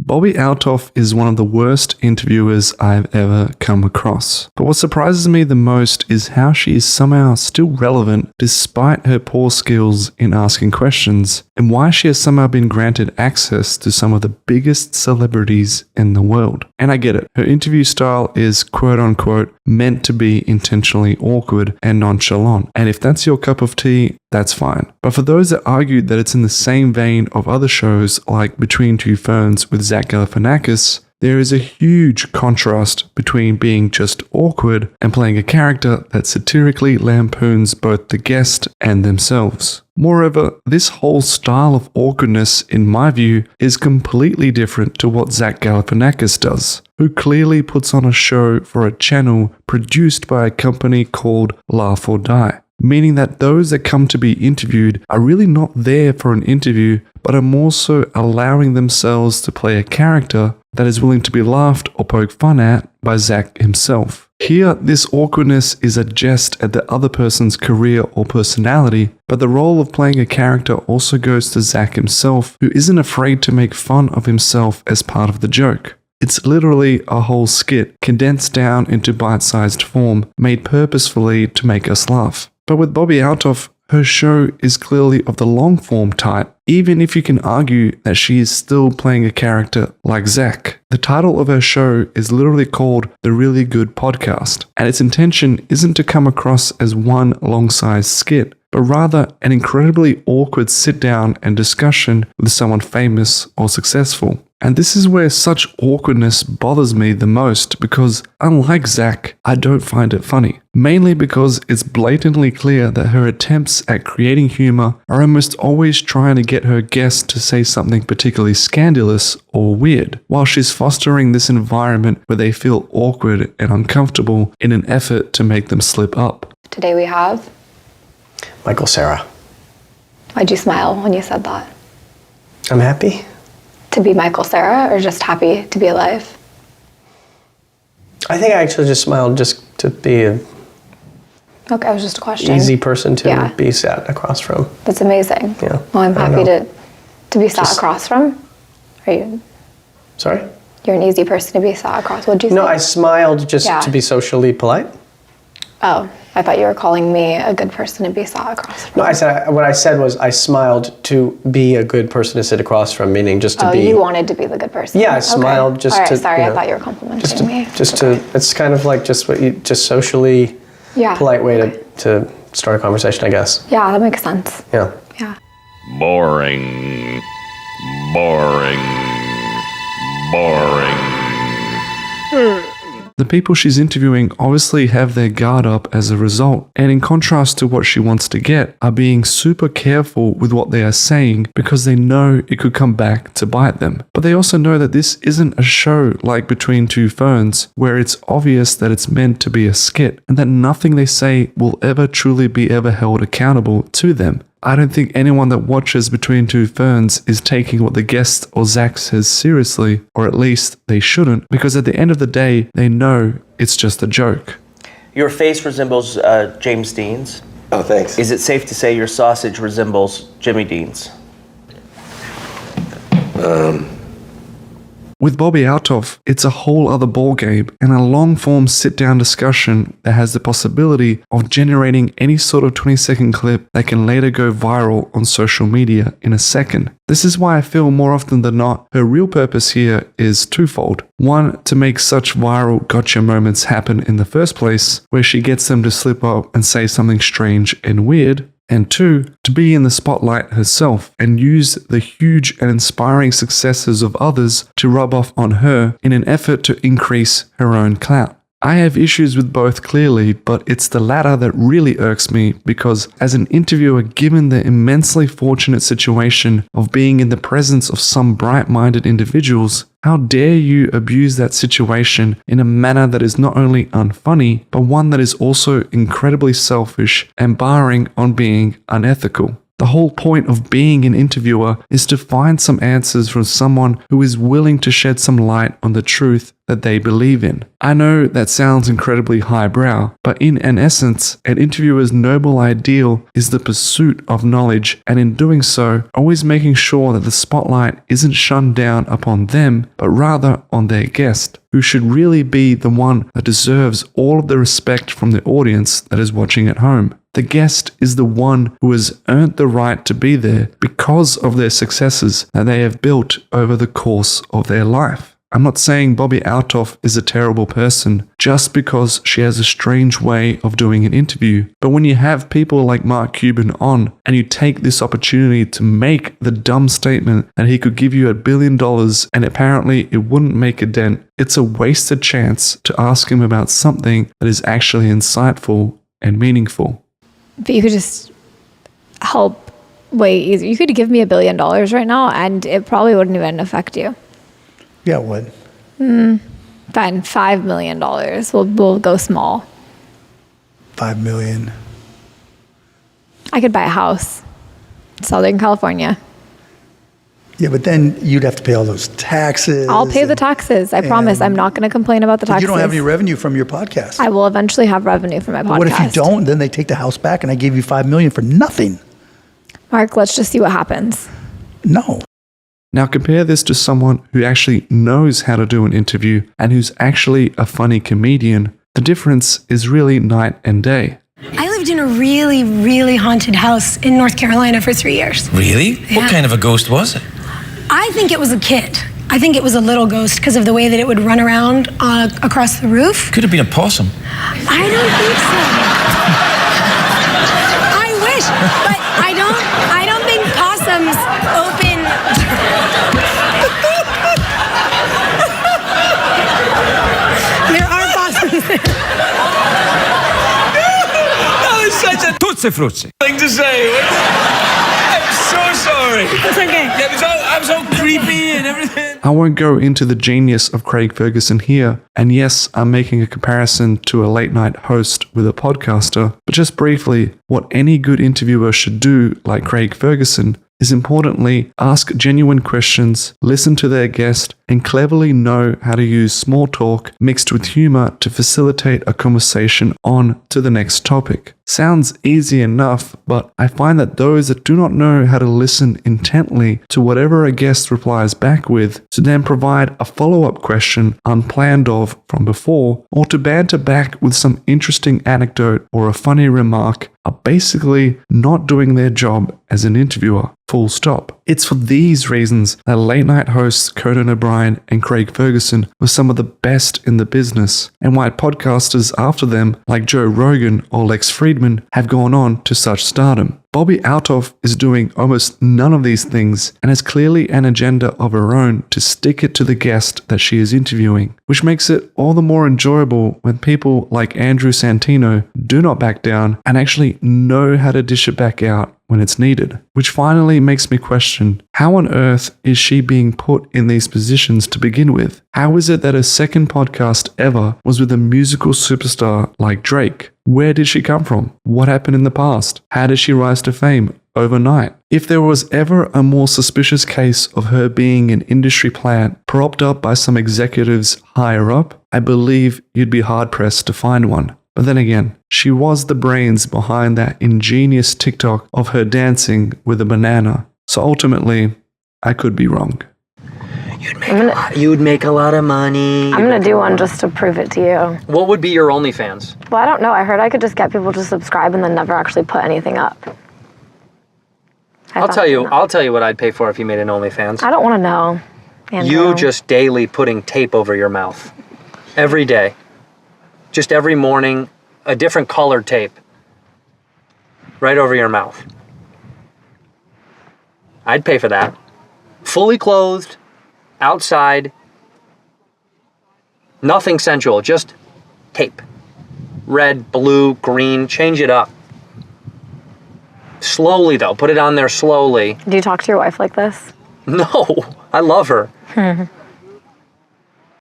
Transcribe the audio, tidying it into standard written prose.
Bobbi Althoff is one of the worst interviewers I've ever come across. But what surprises me the most is how she is somehow still relevant despite her poor skills in asking questions, and why she has somehow been granted access to some of the biggest celebrities in the world. And I get it, her interview style is quote unquote meant to be intentionally awkward and nonchalant, and if that's your cup of tea, that's fine. But for those that argue that it's in the same vein of other shows like Between Two Ferns with Zac Galafankais, there is a huge contrast between being just awkward and playing a character that satirically lampoons both the guest and themselves. Moreover, this whole style of awkwardness, in my view, is completely different to what Zac Galafankais does, who clearly puts on a show for a channel produced by a company called Laugh or Die. Meaning that those that come to be interviewed are really not there for an interview, but are more so allowing themselves to play a character that is willing to be laughed or poked fun at by Zac himself. Here, this awkwardness is a jest at the other person's career or personality, but the role of playing a character also goes to Zac himself, who isn't afraid to make fun of himself as part of the joke. It's literally a whole skit condensed down into bite-sized form, made purposefully to make us laugh. But with Bobbi Althoff, her show is clearly of the long-form type, even if you can argue that she is still playing a character like Zac. The title of her show is literally called The Really Good Podcast, and its intention isn't to come across as one long-sized skit, but rather an incredibly awkward sit-down and discussion with someone famous or successful. And this is where such awkwardness bothers me the most, because unlike Zac, I don't find it funny. Mainly because it's blatantly clear that her attempts at creating humor are almost always trying to get her guests to say something particularly scandalous or weird, while she's fostering this environment where they feel awkward and uncomfortable in an effort to make them slip up. Today we have Michael Cera. Why'd you smile when you said that? I'm happy. To be Michael Cera, or just happy to be alive? I think I actually just smiled just to be an Okay, it was just a question. easy person to Yeah. be sat across from. That's amazing. Yeah. Well, I'm I don't happy know. to be sat Just- across from. Are you? Sorry? You're an easy person to be sat across. What'd you say? No, I smiled just Yeah. to be socially polite. Oh, I thought you were calling me a good person to be sat across from. No, what I said was I smiled to be a good person to sit across from, meaning just to Oh, be. you wanted to be the good person. Yeah, I Okay. smiled just All right, to. sorry, you I know, thought you were complimenting just to, me. Just Okay. to. It's kind of like just socially Yeah. polite way Okay. to start a conversation, I guess. Yeah, that makes sense. Yeah. Yeah. Boring. Boring. Boring. The people she's interviewing obviously have their guard up as a result, and in contrast to what she wants to get, are being super careful with what they are saying because they know it could come back to bite them. But they also know that this isn't a show like Between Two Ferns, where it's obvious that it's meant to be a skit, and that nothing they say will ever truly be ever held accountable to them. I don't think anyone that watches Between Two Ferns is taking what the guest or Zac says seriously, or at least they shouldn't, because at the end of the day, they know it's just a joke. Your face resembles James Dean's. Oh, thanks. Is it safe to say your sausage resembles Jimmy Dean's? With Bobbi Althoff, it's a whole other ballgame and a long-form sit-down discussion that has the possibility of generating any sort of 20-second clip that can later go viral on social media in a second. This is why I feel more often than not, her real purpose here is twofold. One, to make such viral gotcha moments happen in the first place, where she gets them to slip up and say something strange and weird. And two, to be in the spotlight herself and use the huge and inspiring successes of others to rub off on her in an effort to increase her own clout. I have issues with both clearly, but it's the latter that really irks me because as an interviewer, given the immensely fortunate situation of being in the presence of some bright-minded individuals, how dare you abuse that situation in a manner that is not only unfunny, but one that is also incredibly selfish and bordering on being unethical. The whole point of being an interviewer is to find some answers from someone who is willing to shed some light on the truth that they believe in. I know that sounds incredibly highbrow, but in an essence, an interviewer's noble ideal is the pursuit of knowledge, and in doing so, always making sure that the spotlight isn't shunned down upon them, but rather on their guest, who should really be the one that deserves all of the respect from the audience that is watching at home. The guest is the one who has earned the right to be there because of their successes that they have built over the course of their life. I'm not saying Bobbi Althoff is a terrible person just because she has a strange way of doing an interview. But when you have people like Mark Cuban on and you take this opportunity to make the dumb statement that he could give you $1 billion and apparently it wouldn't make a dent, it's a wasted chance to ask him about something that is actually insightful and meaningful. But you could just help way easier. You could give me $1 billion right now and it probably wouldn't even affect you. Yeah, it would. Fine, $5 million. We'll go small. $5 million. I could buy a house, Southern California. Yeah, but then you'd have to pay all those taxes. I'll pay the taxes. I promise. I'm not going to complain about the But taxes. you don't have any revenue from your podcast. I will eventually have revenue from my podcast. What if you don't? Then they take the house back and I gave you $5 million for nothing. Mark, let's just see what happens. No. Now compare this to someone who actually knows how to do an interview and who's actually a funny comedian. The difference is really night and day. I lived in a really, really haunted house in North Carolina for 3 years. Really? Yeah. What kind of a ghost was it? I think it was a kid. I think it was a little ghost because of the way that it would run around across the roof. Could have been a possum. I don't think so. I wish, but I don't think possums open. There are possums there. That was such a tootsie frutti thing to say. I'm so sorry. It's okay. I'm so creepy and everything. I won't go into the genius of Craig Ferguson here, and yes, I'm making a comparison to a late night host with a podcaster, but just briefly, what any good interviewer should do, like Craig Ferguson, is importantly ask genuine questions, listen to their guest, and cleverly know how to use small talk mixed with humor to facilitate a conversation on to the next topic. Sounds easy enough, but I find that those that do not know how to listen intently to whatever a guest replies back with, to then provide a follow-up question unplanned of from before, or to banter back with some interesting anecdote or a funny remark, are basically not doing their job as an interviewer. Full stop. It's for these reasons that late night hosts Conan O'Brien and Craig Ferguson were some of the best in the business, and why podcasters after them like Joe Rogan or Lex Friedman have gone on to such stardom. Bobbi Althoff is doing almost none of these things and has clearly an agenda of her own to stick it to the guest that she is interviewing, which makes it all the more enjoyable when people like Andrew Santino do not back down and actually know how to dish it back out when it's needed. Which finally makes me question, how on earth is she being put in these positions to begin with? How is it that her second podcast ever was with a musical superstar like Drake? Where did she come from? What happened in the past? How did she rise to fame overnight? If there was ever a more suspicious case of her being an industry plant propped up by some executives higher up, I believe you'd be hard-pressed to find one. But then again, she was the brains behind that ingenious TikTok of her dancing with a banana. So ultimately, I could be wrong. You'd make a lot of money. I'm going to do one just to prove it to you. What would be your OnlyFans? Well, I don't know. I heard I could just get people to subscribe and then never actually put anything up. I'll tell you what I'd pay for if you made an OnlyFans. I don't want to know, Andrew. You just daily putting tape over your mouth. Every day. Just every morning, a different colored tape. Right over your mouth. I'd pay for that. Fully clothed, outside. Nothing sensual, just tape. Red, blue, green, change it up. Slowly though, put it on there slowly. Do you talk to your wife like this? No, I love her.